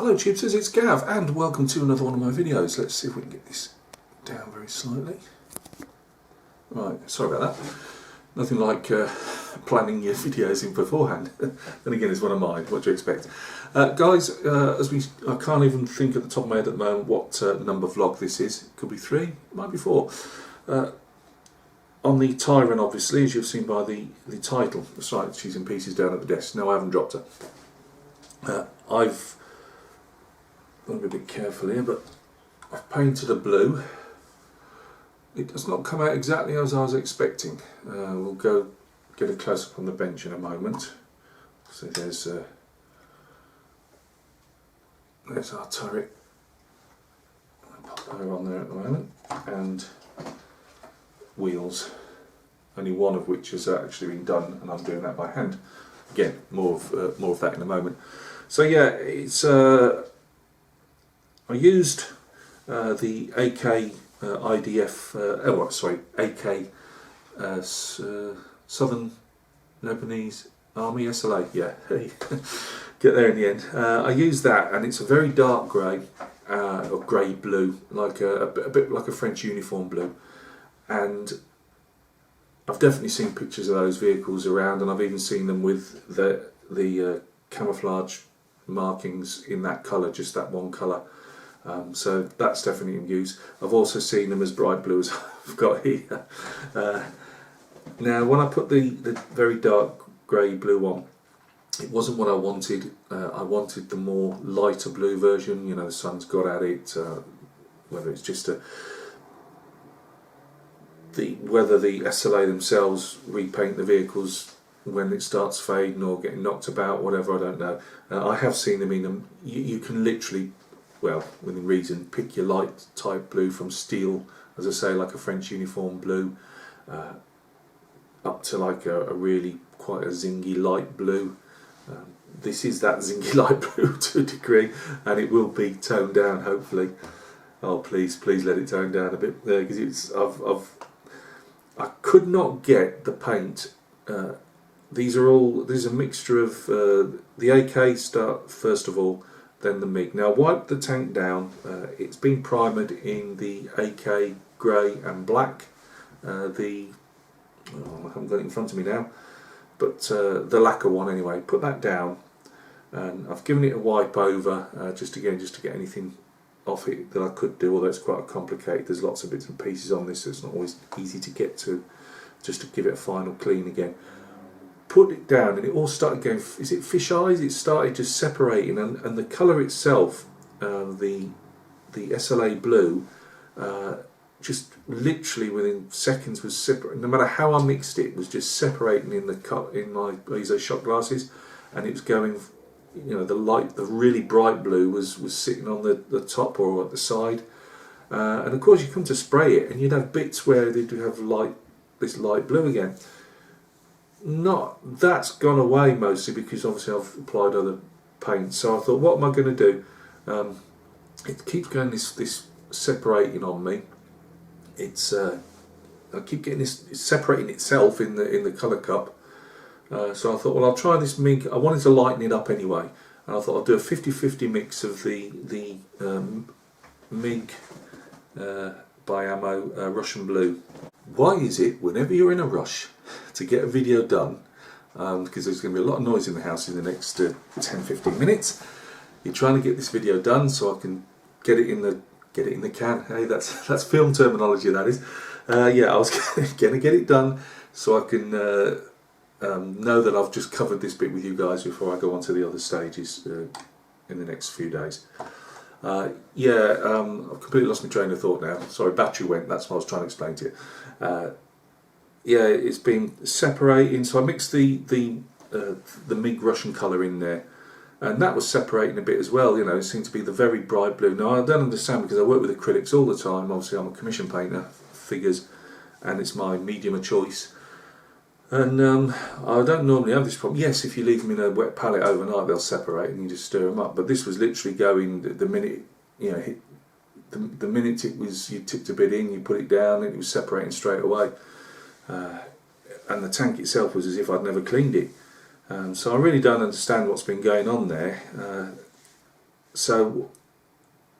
Hello Chipsters, it's Gav and welcome to another one of my videos. Let's see if we can get this down very slightly. Right, sorry about that. Nothing like planning your videos in beforehand. Then again, it's one of mine, what do you expect? Guys, I can't even think at the top of my head at the moment what number vlog this is. It could be 3, it might be 4. On the Tiran, obviously, as you've seen by the title, that's right, she's in pieces down at the desk. No, I haven't dropped her. I've got to be a bit careful here, but I've painted a blue. It does not come out exactly as I was expecting. We'll go get a close-up on the bench in a moment. So there's our turret. I'll pop her on there at the moment, and wheels. Only one of which has actually been done, and I'm doing that by hand. Again, more of that in a moment. So yeah, it's I used the AK IDF, AK Southern Lebanese Army SLA. Yeah, get there in the end. I used that, and it's a very dark grey or grey blue, like a bit like a French uniform blue. And I've definitely seen pictures of those vehicles around, and I've even seen them with the camouflage markings in that colour, just that one colour. So that's definitely in use. I've also seen them as bright blue as I've got here. Now, when I put the very dark grey blue on, it wasn't what I wanted. I wanted the more lighter blue version. You know, the sun's got at it. Whether it's just whether the SLA themselves repaint the vehicles when it starts fading or getting knocked about, whatever, I don't know. I have seen them in them. You can literally, well, within reason, pick your light type blue from steel, as I say, like a French uniform blue, up to like a really quite a zingy light blue. This is that zingy light blue to a degree, and it will be toned down, hopefully. Oh, please let it tone down a bit there, because it's I could not get the paint. There's a mixture of the AK start first of all, then the MiG. Now, I wiped the tank down. It's been primered in the AK grey and black. I haven't got it in front of me now, but the lacquer one anyway. Put that down, and I've given it a wipe over, just to get anything off it that I could do, although it's quite complicated. There's lots of bits and pieces on this, so it's not always easy to get to, just to give it a final clean again. Put it down, and it all started going, is it fish eyes? It started just separating, and the colour itself, the SLA blue, just literally within seconds was separating. No matter how I mixed it, was just separating in my ISO shot glasses, and it was going. You know, the really bright blue was sitting on the top or at the side, and of course you come to spray it, and you'd have bits where they do have this light blue again. That's gone away mostly because obviously I've applied other paints. So I thought, what am I going to do? It keeps going this separating on me. I keep getting this, it's separating itself in the colour cup. So I thought, well, I'll try this MiG. I wanted to lighten it up anyway, and I thought I'll do a 50-50 mix of the MiG by Ammo Russian blue. Why is it whenever you're in a rush to get a video done, because there's going to be a lot of noise in the house in the next 10-15 minutes, you're trying to get this video done so I can get it in the can. Hey, that's film terminology, that is. Yeah, I was going to get it done so I can know that I've just covered this bit with you guys before I go on to the other stages in the next few days. I've completely lost my train of thought now. Sorry, battery went, that's what I was trying to explain to you. Yeah, it's been separating, so I mixed the MiG Russian colour in there, and that was separating a bit as well. You know, it seemed to be the very bright blue. Now, I don't understand, because I work with acrylics all the time. Obviously, I'm a commission painter, figures, and it's my medium of choice. And I don't normally have this problem. Yes, if you leave them in a wet pallet overnight, they'll separate and you just stir them up. But this was literally going the minute, you know, the minute it was, you tipped a bit in, you put it down, and it was separating straight away. And the tank itself was as if I'd never cleaned it. So I really don't understand what's been going on there. So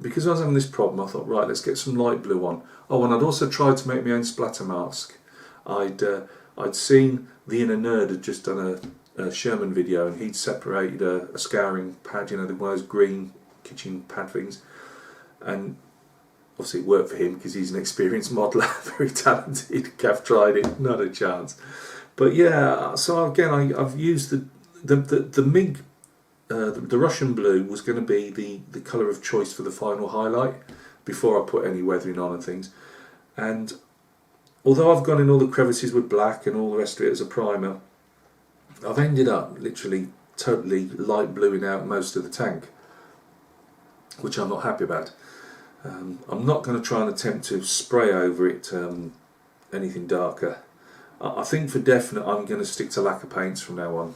because I was having this problem, I thought, right, let's get some light blue on. Oh, and I'd also tried to make my own splatter mask. I'd seen the Inner Nerd had just done a Sherman video, and he'd separated a scouring pad, you know, one of those green kitchen pad things, and obviously it worked for him because he's an experienced modeller, very talented. Gav tried it, not a chance. But yeah, so again, I've used the MiG. The Russian blue was going to be the colour of choice for the final highlight before I put any weathering on and things. And although I've gone in all the crevices with black and all the rest of it as a primer, I've ended up literally totally light bluing out most of the tank, which I'm not happy about. I'm not going to try and attempt to spray over it anything darker. I think for definite I'm going to stick to lacquer paints from now on.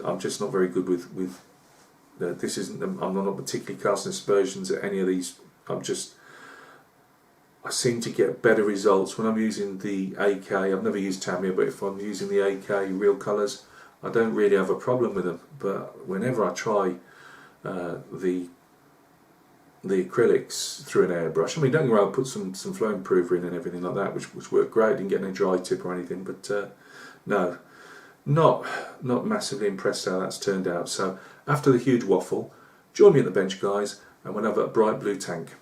I'm just not very good with this isn't. I'm not particularly casting aspersions at any of these. I seem to get better results when I'm using the AK. I've never used Tamiya, but if I'm using the AK real colours, I don't really have a problem with them. But whenever I try the acrylics through an airbrush, I mean, don't get me wrong, I'll put some flow improver in and everything like that, which worked great. Didn't get any dry tip or anything, but no, not massively impressed how that's turned out. So after the huge waffle, join me at the bench, guys, and we'll have a bright blue tank.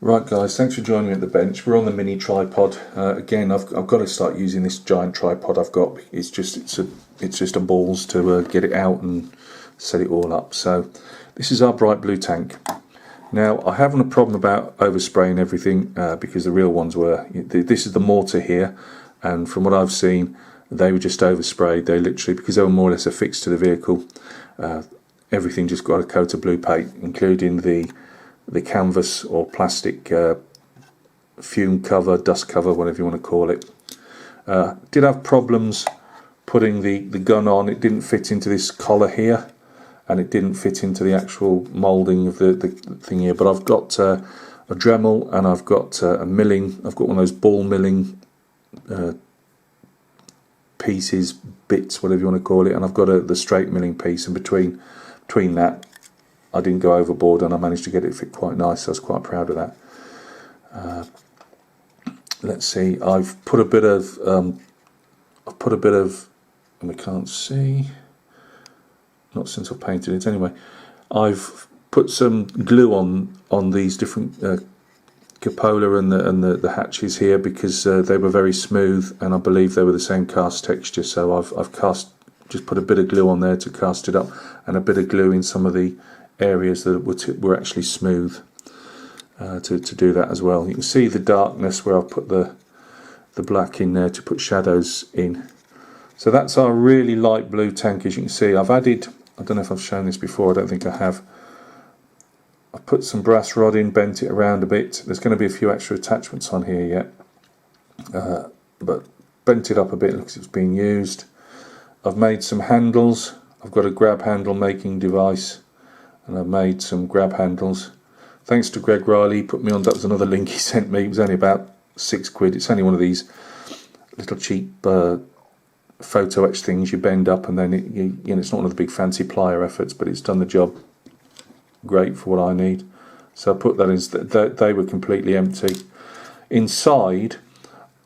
Right, guys, thanks for joining me at the bench. We're on the mini tripod. Again, I've got to start using this giant tripod I've got. It's just a balls to get it out and set it all up. So this is our bright blue tank. Now, I haven't a problem about overspraying everything because the real ones were. This is the mortar here, and from what I've seen, they were just oversprayed. They literally, because they were more or less affixed to the vehicle, everything just got a coat of blue paint, including the canvas or plastic fume cover, dust cover, whatever you want to call it. Did have problems putting the gun on. It didn't fit into this collar here, and it didn't fit into the actual moulding of the thing here. But I've got a Dremel, and I've got a milling. I've got one of those ball milling pieces, bits, whatever you want to call it, and I've got the straight milling piece, and between that I didn't go overboard, and I managed to get it fit quite nice. So I was quite proud of that. Let's see, I've put a bit of and we can't see, not since I've painted it anyway. I've put some glue on these different cupola and the hatches here, because they were very smooth, and I believe they were the same cast texture. So I've just put a bit of glue on there to cast it up, and a bit of glue in some of the areas that were actually smooth to do that as well. You can see the darkness where I've put the black in there to put shadows in. So that's our really light blue tank. As you can see, I've added, I don't know if I've shown this before, I don't think I have. I've put some brass rod in, bent it around a bit. There's going to be a few extra attachments on here yet, but bent it up a bit because it's being used. I've made some handles. I've got a grab handle making device, and I've made some grab handles. Thanks to Greg Riley, he put me on. That was another link he sent me. It was only about £6. It's only one of these little cheap photo etch things you bend up, and then it's not one of the big fancy plier efforts, but it's done the job great for what I need. So I put that in. They were completely empty. Inside,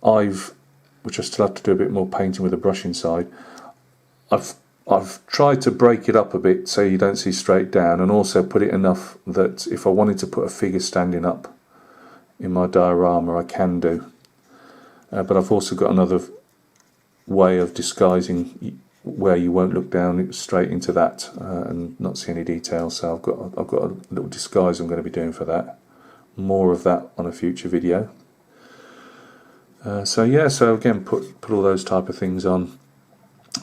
which I still have to do a bit more painting with a brush inside, I've tried to break it up a bit so you don't see straight down, and also put it enough that if I wanted to put a figure standing up in my diorama, I can do. But I've also got another way of disguising where you won't look down straight into that and not see any details. So I've got a little disguise I'm going to be doing for that. More of that on a future video. So again, put all those type of things on.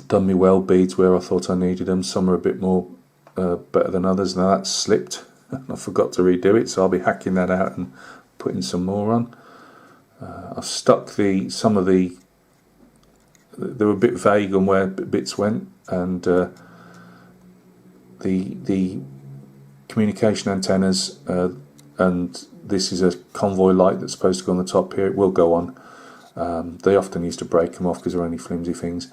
Done me well beads where I thought I needed them. Some are a bit more better than others. Now that's slipped. I forgot to redo it, so I'll be hacking that out and putting some more on. I've stuck some of the. They were a bit vague on where bits went, and the communication antennas, and this is a convoy light that's supposed to go on the top here. It will go on. They often used to break them off because they're only flimsy things.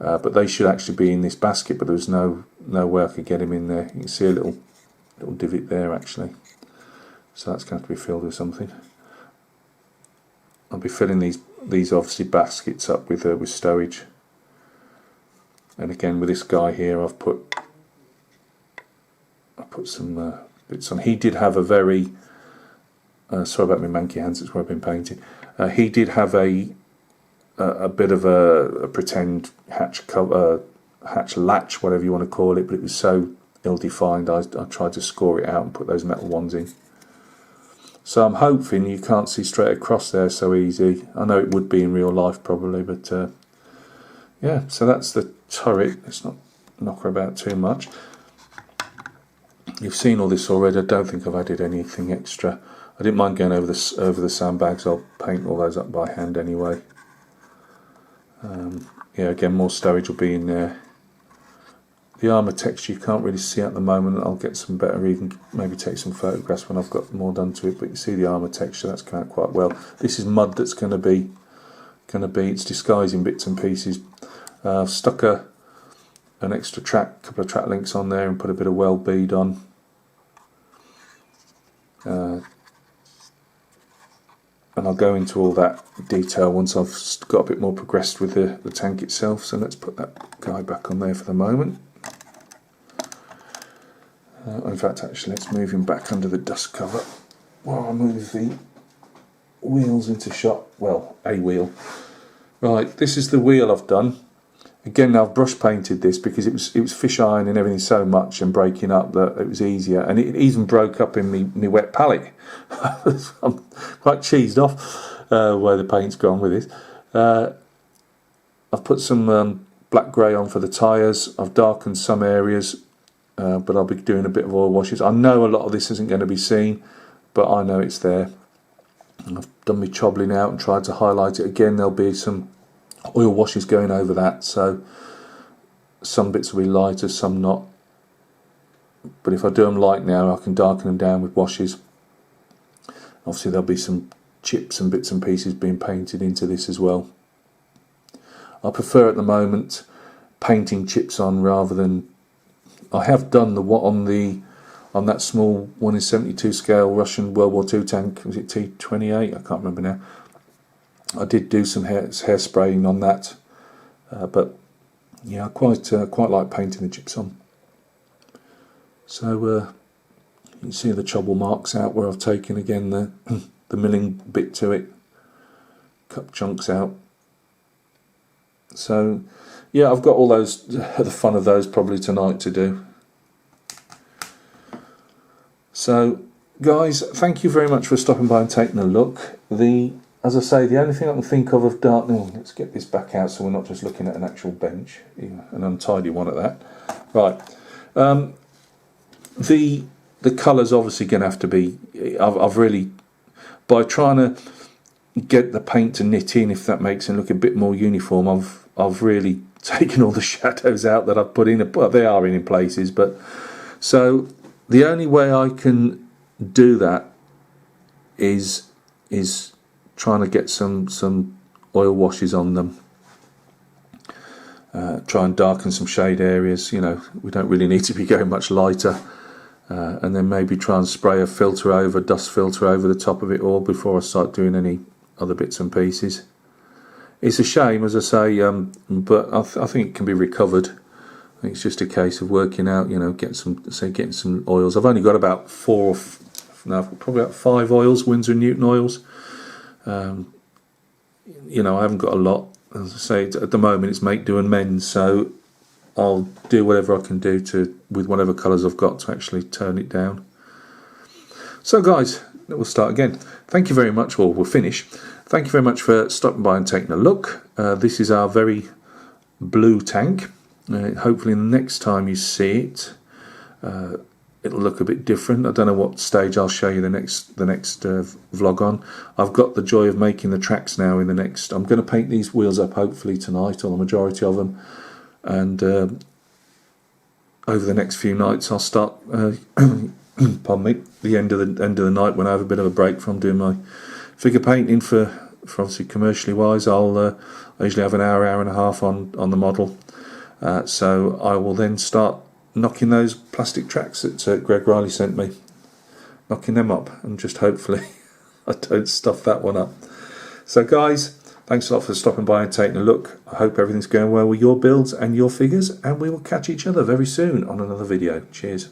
but they should actually be in this basket, but there was no way I could get them in there. You can see a little divot there actually, so that's going to have to be filled with something. I'll be filling these obviously baskets up with stowage, and again with this guy here I put some bits on. He did have a very sorry about my monkey hands, it's where I've been painting. He did have a bit of a pretend hatch cover, hatch latch, whatever you want to call it, but it was so ill-defined I tried to score it out and put those metal ones in. So I'm hoping you can't see straight across there so easy. I know it would be in real life probably, but yeah, so that's the turret. Let's not knock her about too much. You've seen all this already. I don't think I've added anything extra. I didn't mind going over the sandbags. I'll paint all those up by hand anyway. Yeah, again, more stowage will be in there. The armour texture you can't really see at the moment. I'll get some better, even maybe take some photographs when I've got more done to it. But you see the armour texture, that's come out quite well. This is mud that's going to be it's disguising bits and pieces. I've stuck an extra couple of track links on there and put a bit of weld bead on. And I'll go into all that detail once I've got a bit more progressed with the tank itself. So let's put that guy back on there for the moment. In fact, actually, let's move him back under the dust cover while I move the wheels into shot. Well, a wheel. Right, this is the wheel I've done. Again, I've brush painted this because it was fisheye and everything so much and breaking up that it was easier, and it even broke up in me wet palette. I'm quite cheesed off where the paint's gone with it. I've put some black grey on for the tyres. I've darkened some areas, but I'll be doing a bit of oil washes. I know a lot of this isn't going to be seen, but I know it's there. And I've done my chobbling out and tried to highlight it again. There'll be some oil washes going over that, so some bits will be lighter, some not, but if I do them light now I can darken them down with washes. Obviously there'll be some chips and bits and pieces being painted into this as well. I prefer at the moment painting chips on rather than, I have done on that small 1 in 72 scale Russian World War II tank, was it T-28, I can't remember now. I did do some hairspraying on that, but yeah, I quite like painting the chips on. So you can see the trouble marks out where I've taken again the milling bit to it, cut chunks out. So yeah, I've got all those, the fun of those probably tonight to do. So guys, thank you very much for stopping by and taking a look. As I say, the only thing I can think of darkening, let's get this back out so we're not just looking at an actual bench, an untidy one at that. Right, the colour's obviously going to have to be, I've really, by trying to get the paint to knit in, if that makes it look a bit more uniform, I've really taken all the shadows out that I've put in. Well, they are in places, but so the only way I can do that is trying to get some oil washes on them, try and darken some shade areas. You know, we don't really need to be going much lighter, and then maybe try and spray a dust filter over the top of it all before I start doing any other bits and pieces. It's a shame, as I say, but I think it can be recovered. I think it's just a case of working out, you know, getting some oils. I've only got about probably about 5 oils, Winsor & Newton oils. You know, I haven't got a lot. As I say, at the moment it's make, do and mend, so I'll do whatever I can do with whatever colours I've got to actually turn it down. So guys, we'll start again. Thank you very much. Well, we'll finish. Thank you very much for stopping by and taking a look. This is our very blue tank. Hopefully the next time you see it, it'll look a bit different. I don't know what stage I'll show you the next vlog on. I've got the joy of making the tracks now in the next. I'm going to paint these wheels up hopefully tonight, or the majority of them, and over the next few nights I'll start pardon me, the end of the night when I have a bit of a break from doing my figure painting for obviously commercially wise. I usually have an hour and a half on the model, So I will then start knocking those plastic tracks that Greg Riley sent me, knocking them up, and just hopefully I don't stuff that one up. So guys, thanks a lot for stopping by and taking a look. I hope everything's going well with your builds and your figures, and we will catch each other very soon on another video. Cheers.